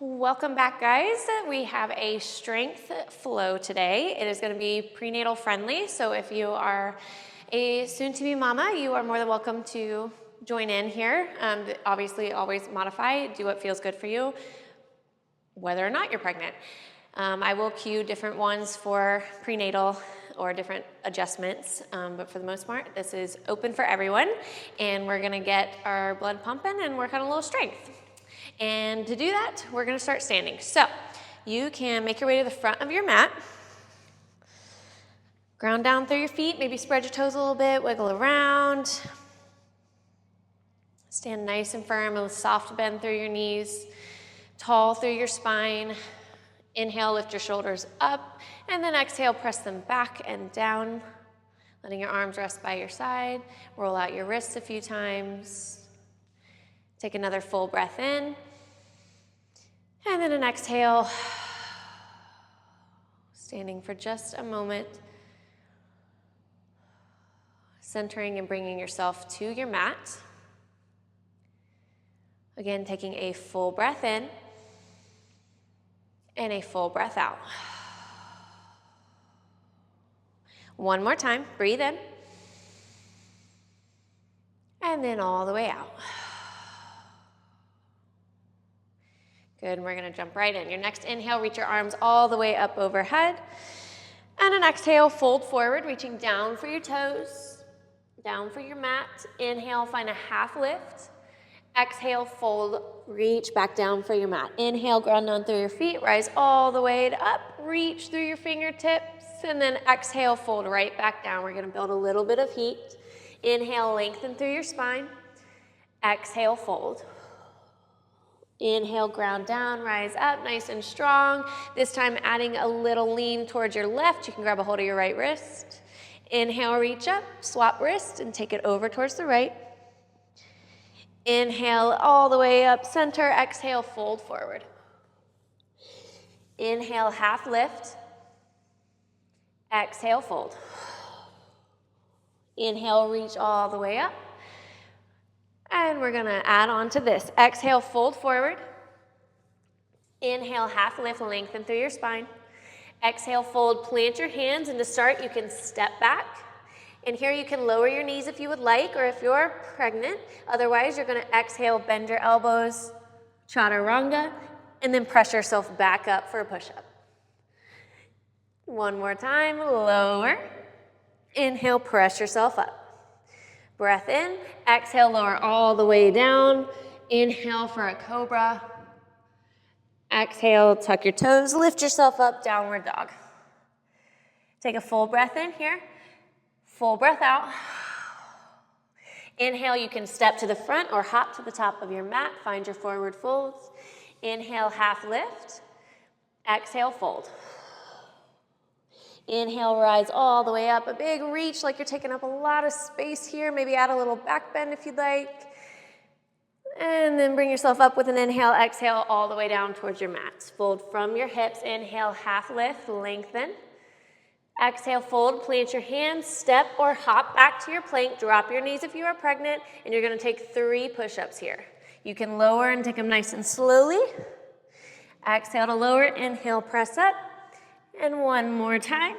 Welcome back, guys. We have a strength flow today. It is going to be prenatal friendly, so if you are a soon-to-be mama, you are more than welcome to join in here. Obviously, always modify, do what feels good for you, whether or not you're pregnant. I will cue different ones for prenatal or different adjustments, but for the most part, this is open for everyone, and we're going to get our blood pumping and work on a little strength. And to do that, we're going to start standing. So you can make your way to the front of your mat. Ground down through your feet, maybe spread your toes a little bit, wiggle around. Stand nice and firm with a soft bend through your knees, tall through your spine. Inhale, lift your shoulders up, and then exhale, press them back and down, letting your arms rest by your side. Roll out your wrists a few times. Take another full breath in, and then an exhale, standing for just a moment, centering and bringing yourself to your mat. Again, taking a full breath in and a full breath out. One more time, breathe in, and then all the way out. Good, and we're gonna jump right in. Your next inhale, reach your arms all the way up overhead. And an exhale, fold forward, reaching down for your toes, down for your mat. Inhale, find a half lift. Exhale, fold, reach back down for your mat. Inhale, ground down through your feet, rise all the way up, reach through your fingertips, and then exhale, fold right back down. We're gonna build a little bit of heat. Inhale, lengthen through your spine. Exhale, fold. Inhale, ground down, rise up, nice and strong. This time adding a little lean towards your left. You can grab a hold of your right wrist. Inhale, reach up, swap wrist, and take it over towards the right. Inhale, all the way up center. Exhale, fold forward. Inhale, half lift. Exhale, fold. Inhale, reach all the way up. And we're gonna add on to this. Exhale, fold forward. Inhale, half lift, lengthen through your spine. Exhale, fold, plant your hands, and to start, you can step back. And here you can lower your knees if you would like, or if you're pregnant. Otherwise, you're gonna exhale, bend your elbows, chaturanga, and then press yourself back up for a push-up. One more time, lower. Inhale, press yourself up. Breath in, exhale, lower all the way down. Inhale for a cobra. Exhale, tuck your toes, lift yourself up, downward dog. Take a full breath in here, full breath out. Inhale, you can step to the front or hop to the top of your mat, find your forward folds. Inhale, half lift. Exhale, fold. Inhale, rise all the way up, a big reach like you're taking up a lot of space here. Maybe add a little back bend if you'd like. And then bring yourself up with an inhale, exhale, all the way down towards your mat. Fold from your hips, inhale, half lift, lengthen. Exhale, fold, plant your hands, step or hop back to your plank, drop your knees if you are pregnant, and you're gonna take 3 push-ups here. You can lower and take them nice and slowly. Exhale to lower, inhale, press up. And one more time.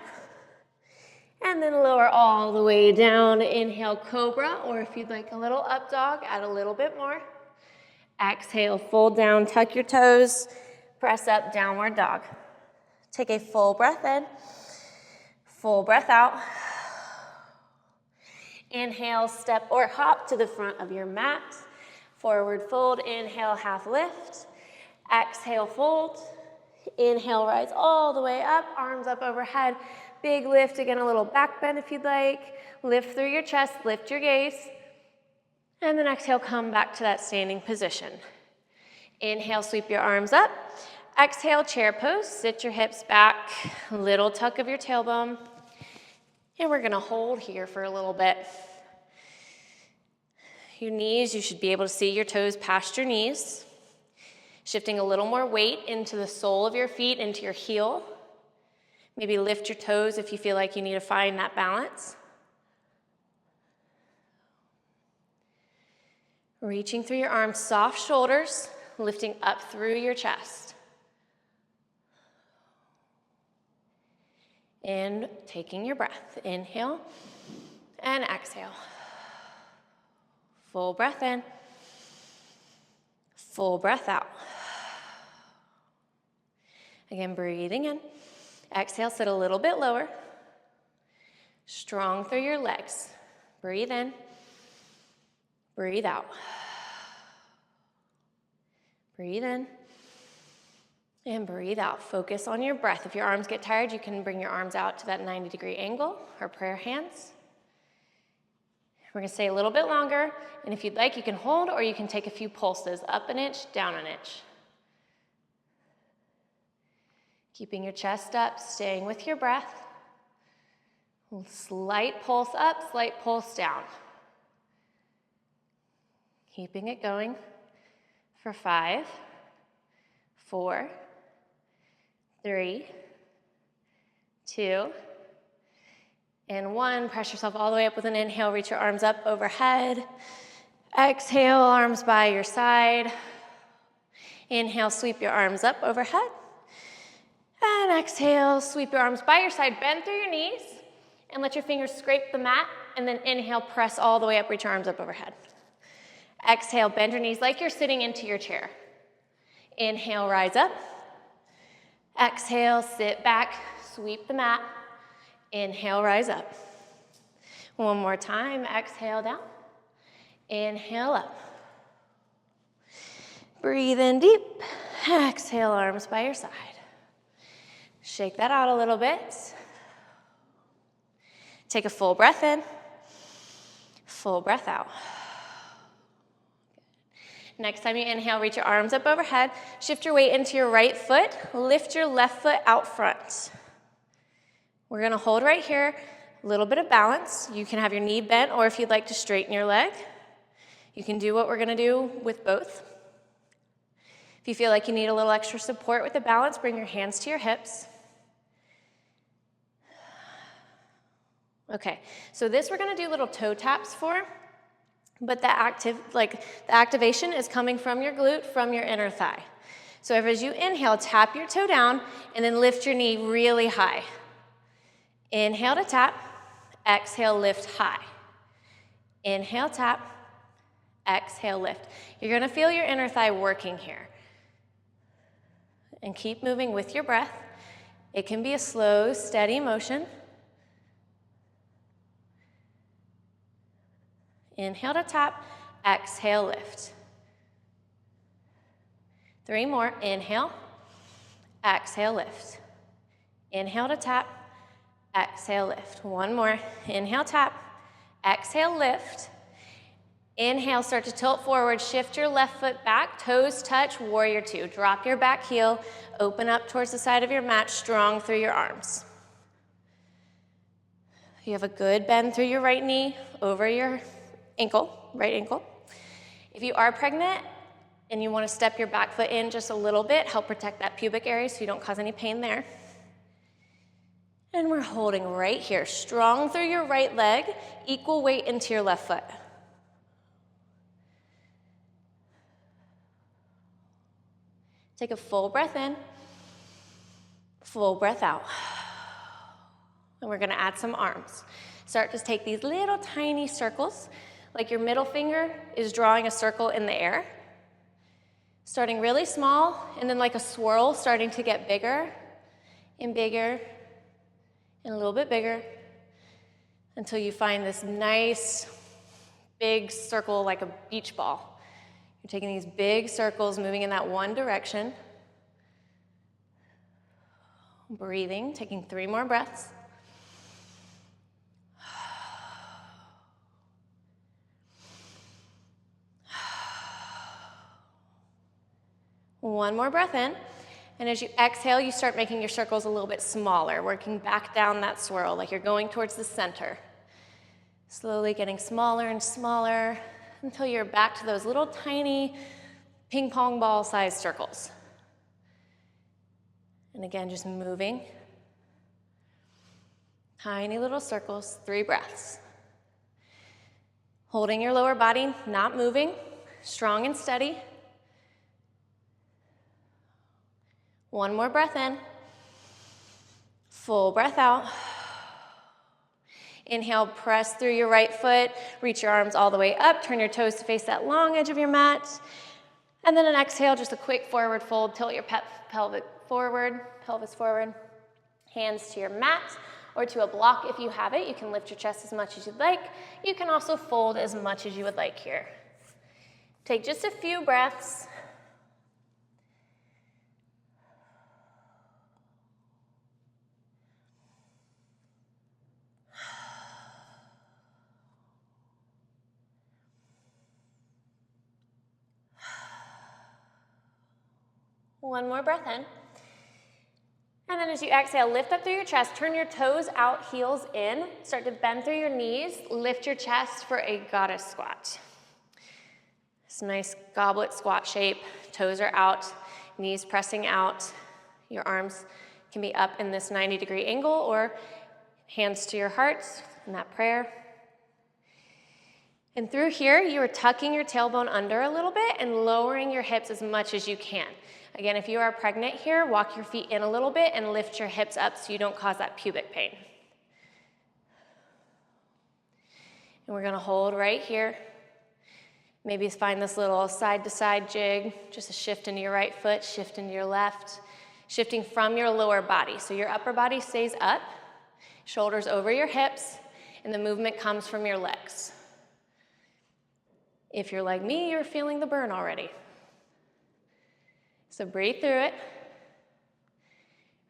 And then lower all the way down. Inhale, cobra, or if you'd like a little up dog, add a little bit more. Exhale, fold down, tuck your toes, press up, downward dog. Take a full breath in, full breath out. Inhale, step or hop to the front of your mat. Forward fold, inhale, half lift. Exhale, fold. Inhale, rise all the way up, arms up overhead. Big lift, again, a little back bend if you'd like. Lift through your chest, lift your gaze. And then exhale, come back to that standing position. Inhale, sweep your arms up. Exhale, chair pose, sit your hips back, little tuck of your tailbone. And we're gonna hold here for a little bit. Your knees, you should be able to see your toes past your knees. Shifting a little more weight into the sole of your feet, into your heel. Maybe lift your toes if you feel like you need to find that balance. Reaching through your arms, soft shoulders, lifting up through your chest. And taking your breath. Inhale and exhale. Full breath in. Full breath out. Again, breathing in. Exhale, sit a little bit lower. Strong through your legs. Breathe in. Breathe out. Breathe in. And breathe out. Focus on your breath. If your arms get tired, you can bring your arms out to that 90-degree angle or prayer hands. We're going to stay a little bit longer, and if you'd like, you can hold or you can take a few pulses, up an inch, down an inch. Keeping your chest up, staying with your breath. Slight pulse up, slight pulse down. Keeping it going for 5, 4, 3, 2, and 1. Press yourself all the way up with an inhale. Reach your arms up overhead. Exhale, arms by your side. Inhale, sweep your arms up overhead. And exhale, sweep your arms by your side. Bend through your knees and let your fingers scrape the mat. And then inhale, press all the way up. Reach your arms up overhead. Exhale, bend your knees like you're sitting into your chair. Inhale, rise up. Exhale, sit back, sweep the mat. Inhale, rise up. One more time, exhale down. Inhale up. Breathe in deep. Exhale, arms by your side. Shake that out a little bit. Take a full breath in. Full breath out. Next time you inhale, reach your arms up overhead. Shift your weight into your right foot. Lift your left foot out front. We're going to hold right here, a little bit of balance. You can have your knee bent, or if you'd like to straighten your leg, you can do what we're going to do with both. If you feel like you need a little extra support with the balance, bring your hands to your hips. Okay, so this we're going to do little toe taps for, but the activation is coming from your glute, from your inner thigh. So as you inhale, tap your toe down and then lift your knee really high. Inhale to tap, exhale, lift high. Inhale, tap, exhale, lift. You're going to feel your inner thigh working here. And keep moving with your breath. It can be a slow, steady motion. Inhale to tap, exhale, lift. 3 more. Inhale, exhale, lift. Inhale to tap, exhale, lift. 1 more. Inhale, tap, exhale, lift. Inhale, start to tilt forward. Shift your left foot back, toes touch, warrior 2. Drop your back heel, open up towards the side of your mat, strong through your arms. You have a good bend through your right knee, over your ankle, right ankle. If you are pregnant and you want to step your back foot in just a little bit, help protect that pubic area so you don't cause any pain there. And we're holding right here, strong through your right leg, equal weight into your left foot. Take a full breath in, full breath out. And we're gonna add some arms. Start to take these little tiny circles, like your middle finger is drawing a circle in the air. Starting really small, and then like a swirl, starting to get bigger and bigger and a little bit bigger until you find this nice big circle like a beach ball. You're taking these big circles, moving in that one direction. Breathing, taking 3 more breaths. One more breath in. And as you exhale, you start making your circles a little bit smaller, working back down that swirl like you're going towards the center. Slowly getting smaller and smaller until you're back to those little tiny ping pong ball sized circles. And again, just moving. Tiny little circles, 3 breaths. Holding your lower body, not moving, strong and steady. One more breath in. Full breath out. Inhale, press through your right foot, reach your arms all the way up, turn your toes to face that long edge of your mat. And then an exhale, just a quick forward fold, tilt your pelvis forward, hands to your mat or to a block if you have it. You can lift your chest as much as you'd like. You can also fold as much as you would like here. Take just a few breaths. One more breath in. And then as you exhale, lift up through your chest, turn your toes out, heels in, start to bend through your knees, lift your chest for a goddess squat. This nice goblet squat shape, toes are out, knees pressing out, your arms can be up in this 90-degree angle or hands to your hearts in that prayer. And through here, you are tucking your tailbone under a little bit and lowering your hips as much as you can. Again, if you are pregnant here, walk your feet in a little bit and lift your hips up so you don't cause that pubic pain. And we're gonna hold right here. Maybe find this little side-to-side jig, just a shift into your right foot, shift into your left, shifting from your lower body. So your upper body stays up, shoulders over your hips, and the movement comes from your legs. If you're like me, you're feeling the burn already. So breathe through it.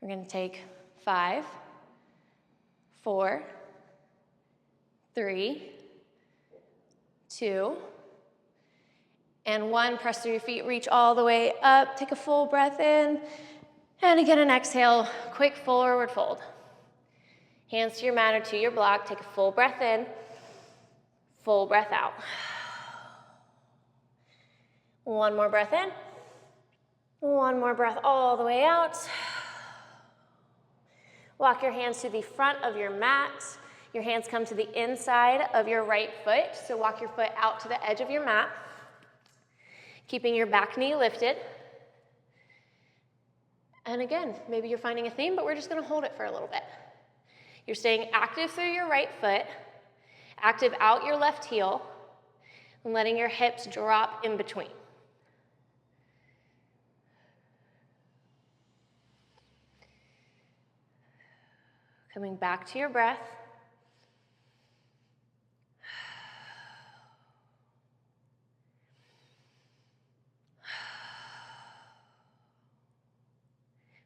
We're going to take 5, 4, 3, 2, and 1. Press through your feet, reach all the way up. Take a full breath in. And again, an exhale, quick forward fold. Hands to your mat or to your block. Take a full breath in, full breath out. One more breath in. One more breath all the way out. Walk your hands to the front of your mat. Your hands come to the inside of your right foot. So walk your foot out to the edge of your mat, keeping your back knee lifted. And again, maybe you're finding a theme, but we're just gonna hold it for a little bit. You're staying active through your right foot, active out your left heel, and letting your hips drop in between. Coming back to your breath.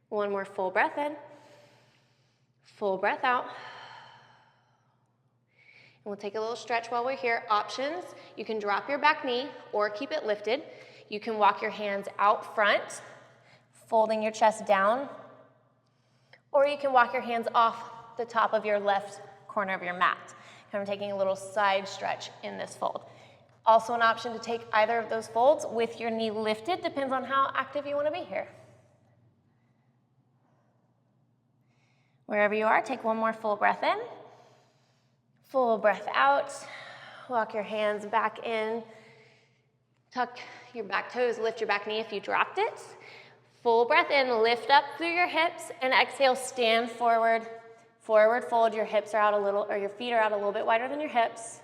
One more full breath in, full breath out. And we'll take a little stretch while we're here. Options, you can drop your back knee or keep it lifted. You can walk your hands out front, folding your chest down, or you can walk your hands off the top of your left corner of your mat. Kind of taking a little side stretch in this fold. Also an option to take either of those folds with your knee lifted, depends on how active you want to be here. Wherever you are, take one more full breath in, full breath out. Walk your hands back in, tuck your back toes, lift your back knee if you dropped it. Full breath in, lift up through your hips, and exhale, stand forward. Forward fold, your hips are out a little, or your feet are out a little bit wider than your hips,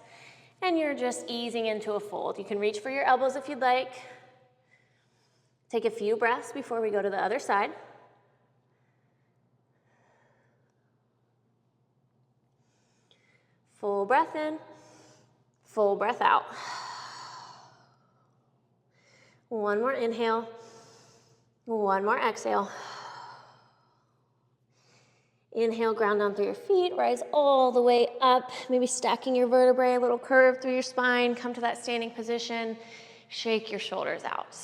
and you're just easing into a fold. You can reach for your elbows if you'd like. Take a few breaths before we go to the other side. Full breath in, full breath out. One more inhale, one more exhale. Inhale, ground down through your feet, rise all the way up, maybe stacking your vertebrae, a little curve through your spine, come to that standing position, shake your shoulders out.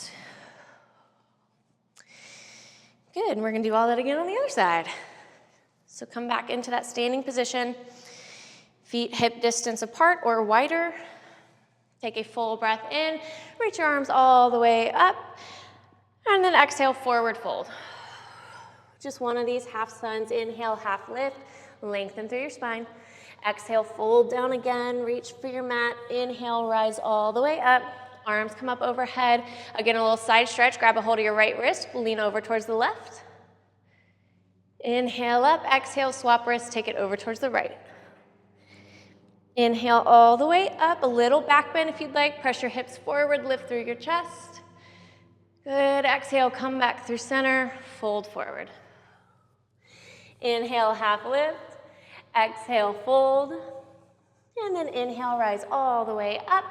Good, and we're gonna do all that again on the other side. So come back into that standing position, feet hip distance apart or wider. Take a full breath in, reach your arms all the way up, and then exhale, forward fold. Just one of these half suns. Inhale, half lift, lengthen through your spine. Exhale, fold down again, reach for your mat. Inhale, rise all the way up. Arms come up overhead. Again, a little side stretch. Grab a hold of your right wrist, lean over towards the left. Inhale up, exhale, swap wrists, take it over towards the right. Inhale all the way up, a little back bend if you'd like. Press your hips forward, lift through your chest. Good, exhale, come back through center, fold forward. Inhale, half lift. Exhale, fold. And then inhale, rise all the way up.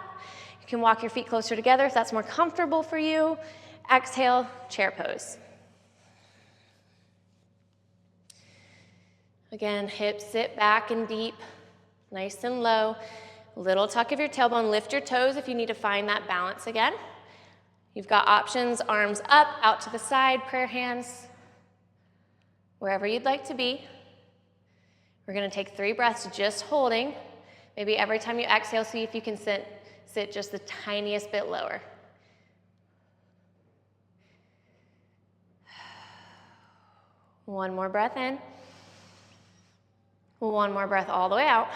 You can walk your feet closer together if that's more comfortable for you. Exhale, chair pose. Again, hips sit back and deep, nice and low. Little tuck of your tailbone, lift your toes if you need to find that balance again. You've got options, arms up, out to the side, prayer hands, wherever you'd like to be. We're gonna take 3 breaths just holding. Maybe every time you exhale, see if you can sit just the tiniest bit lower. One more breath in. One more breath all the way out.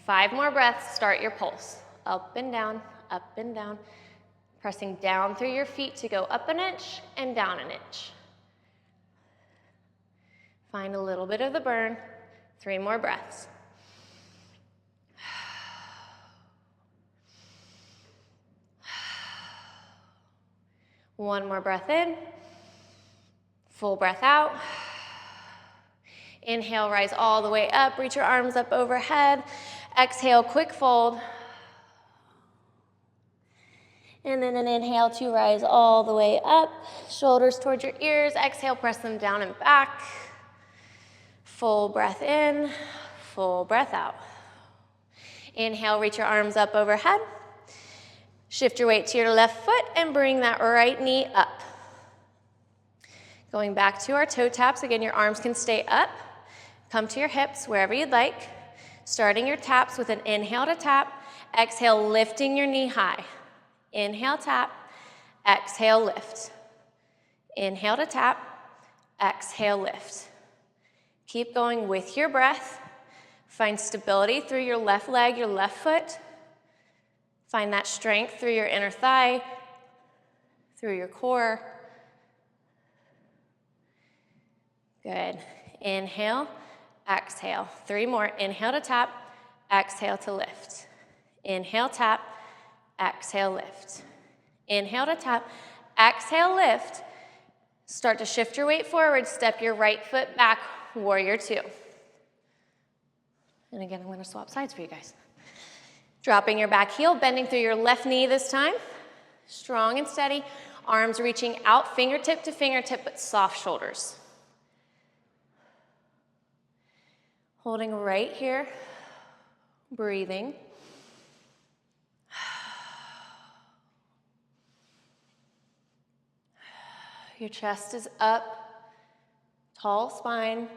5 more breaths, start your pulse. Up and down, pressing down through your feet to go up an inch and down an inch. Find a little bit of the burn. 3 more breaths. One more breath in. Full breath out. Inhale, rise all the way up. Reach your arms up overhead. Exhale, quick fold. And then an inhale to rise all the way up. Shoulders towards your ears. Exhale, press them down and back. Full breath in, full breath out. Inhale, reach your arms up overhead. Shift your weight to your left foot and bring that right knee up. Going back to our toe taps. Again, your arms can stay up. Come to your hips wherever you'd like. Starting your taps with an inhale to tap. Exhale, lifting your knee high. Inhale, tap. Exhale, lift. Inhale to tap. Exhale, lift. Keep going with your breath. Find stability through your left leg, your left foot. Find that strength through your inner thigh, through your core. Good. Inhale, exhale. 3 more. Inhale to tap, exhale to lift. Inhale, tap, exhale, lift. Inhale to tap, exhale, lift. Start to shift your weight forward, step your right foot back, warrior 2. And again, I'm gonna swap sides for you guys. Dropping your back heel, bending through your left knee this time. Strong and steady, arms reaching out, fingertip to fingertip, but soft shoulders. Holding right here, breathing. Your chest is up, tall spine.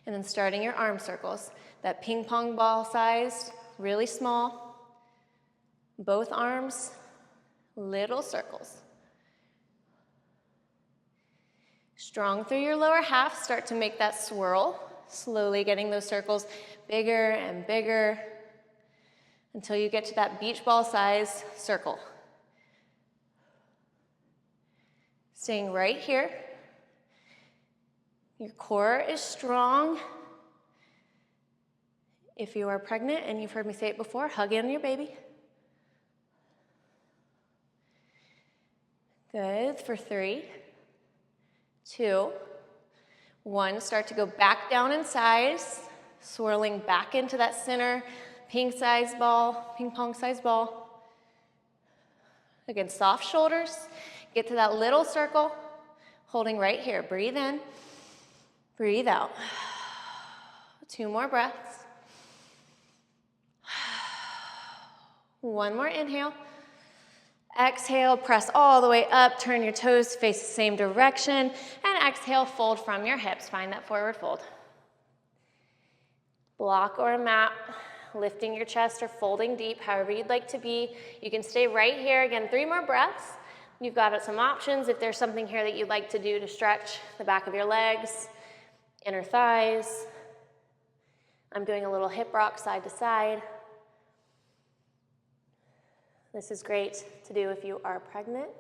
And then starting your arm circles, that ping pong ball sized, really small. Both arms, little circles. Strong through your lower half, start to make that swirl, slowly getting those circles bigger and bigger until you get to that beach ball size circle. Staying right here. Your core is strong. If you are pregnant, and you've heard me say it before, hug in your baby. Good, for 3, 2, 1. Start to go back down in size, swirling back into that center ping pong size ball. Again, soft shoulders. Get to that little circle, holding right here. Breathe in, breathe out. 2 more breaths. 1 more inhale. Exhale, press all the way up, turn your toes to face the same direction, and exhale, fold from your hips. Find that forward fold. Block or a mat, lifting your chest or folding deep, however you'd like to be. You can stay right here. Again, 3 more breaths. You've got some options if there's something here that you'd like to do to stretch the back of your legs, inner thighs. I'm doing a little hip rock side to side. This is great to do if you are pregnant.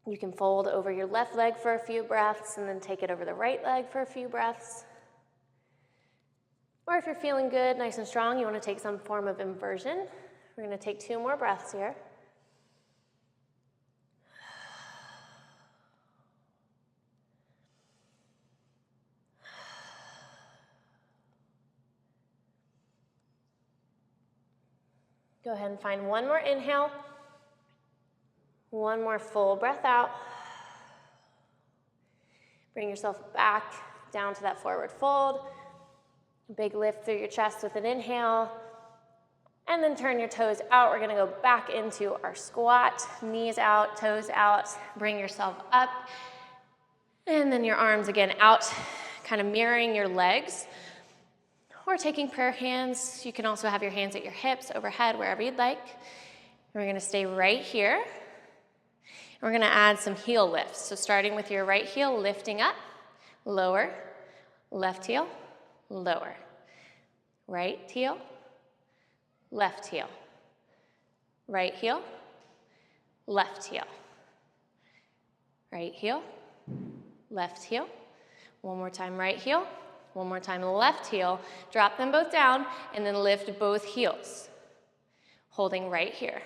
You can fold over your left leg for a few breaths and then take it over the right leg for a few breaths. Or if you're feeling good, nice and strong, you want to take some form of inversion. We're going to take 2 more breaths here. Go ahead and find one more inhale. One more full breath out. Bring yourself back down to that forward fold. A big lift through your chest with an inhale. And then turn your toes out. We're gonna go back into our squat. Knees out, toes out. Bring yourself up. And then your arms again out, kind of mirroring your legs. Or taking prayer hands. You can also have your hands at your hips, overhead, wherever you'd like. And we're gonna stay right here. And we're gonna add some heel lifts. So starting with your right heel, lifting up, lower, left heel, lower. Right heel, left heel. Right heel, left heel. Right heel, left heel. One more time, right heel. One more time, left heel. Drop them both down and then lift both heels. Holding right here.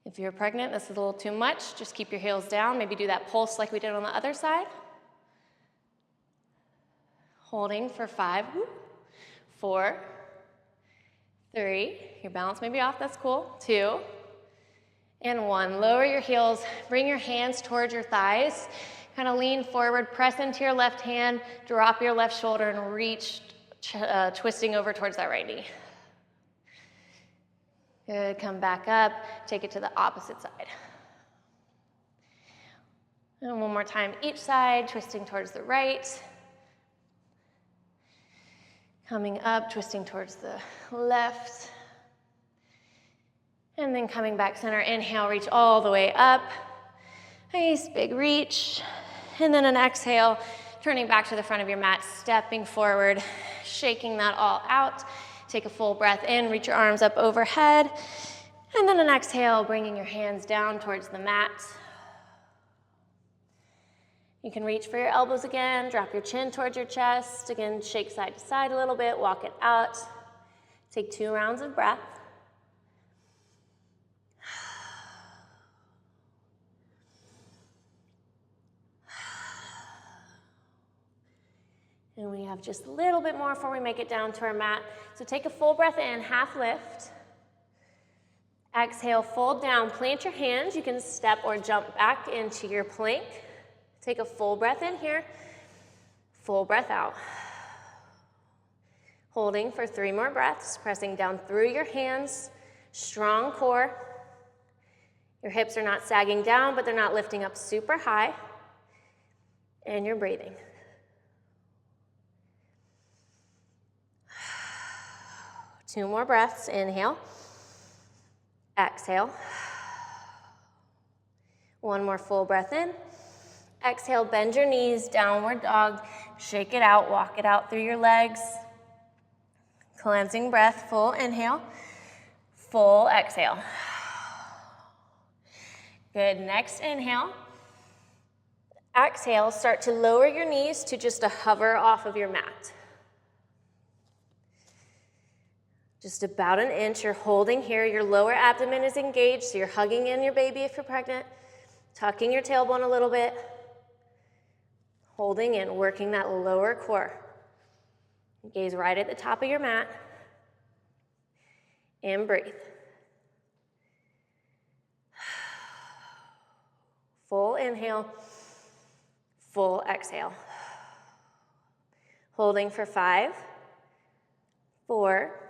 If you're pregnant, this is a little too much. Just keep your heels down. Maybe do that pulse like we did on the other side. Holding for 5, 4, 3. Your balance may be off, that's cool. 2, and 1. Lower your heels. Bring your hands towards your thighs. Kind of lean forward, press into your left hand, drop your left shoulder, and reach, twisting over towards that right knee. Good, come back up, take it to the opposite side. And one more time, each side, twisting towards the right. Coming up, twisting towards the left. And then coming back center, inhale, reach all the way up. Nice big reach. And then an exhale, turning back to the front of your mat, stepping forward, shaking that all out. Take a full breath in, reach your arms up overhead. And then an exhale, bringing your hands down towards the mat. You can reach for your elbows again, drop your chin towards your chest. Again, shake side to side a little bit, walk it out. Take 2 rounds of breath. And we have just a little bit more before we make it down to our mat. So take a full breath in, half lift. Exhale, fold down, plant your hands. You can step or jump back into your plank. Take a full breath in here, full breath out. Holding for 3 more breaths, pressing down through your hands, strong core. Your hips are not sagging down, but they're not lifting up super high. And you're breathing. 2 more breaths, inhale, exhale. 1 more full breath in. Exhale, bend your knees, downward dog. Shake it out, walk it out through your legs. Cleansing breath, full inhale, full exhale. Good, next inhale. Exhale, start to lower your knees to just a hover off of your mat. Just about an inch, you're holding here. Your lower abdomen is engaged, so you're hugging in your baby if you're pregnant, tucking your tailbone a little bit, holding in, working that lower core. Gaze right at the top of your mat, and breathe. Full inhale, full exhale. Holding for 5, 4,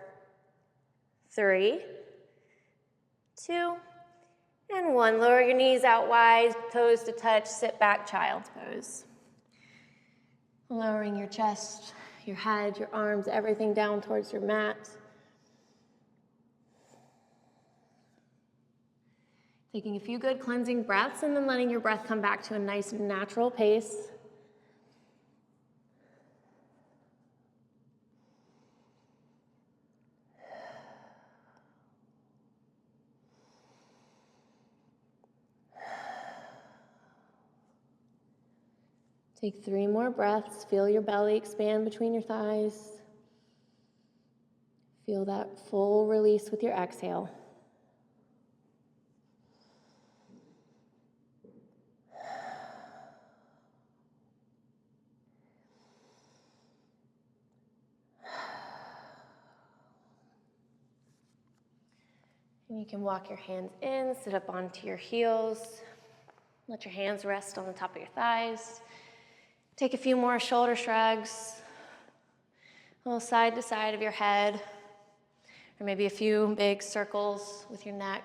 3, 2, and 1. Lower your knees out wide, toes to touch, sit back, child's pose. Lowering your chest, your head, your arms, everything down towards your mat. Taking a few good cleansing breaths and then letting your breath come back to a nice natural pace. Take 3 more breaths. Feel your belly expand between your thighs. Feel that full release with your exhale. And you can walk your hands in, sit up onto your heels. Let your hands rest on the top of your thighs. Take a few more shoulder shrugs, a little side to side of your head, or maybe a few big circles with your neck.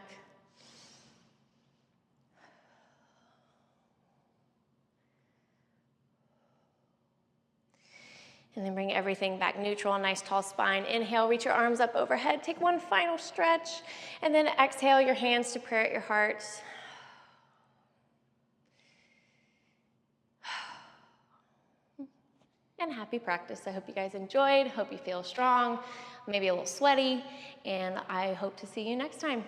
And then bring everything back neutral, nice tall spine. Inhale, reach your arms up overhead. Take one final stretch, and then exhale your hands to prayer at your heart. And happy practice. I hope you guys enjoyed. Hope you feel strong, maybe a little sweaty, and I hope to see you next time.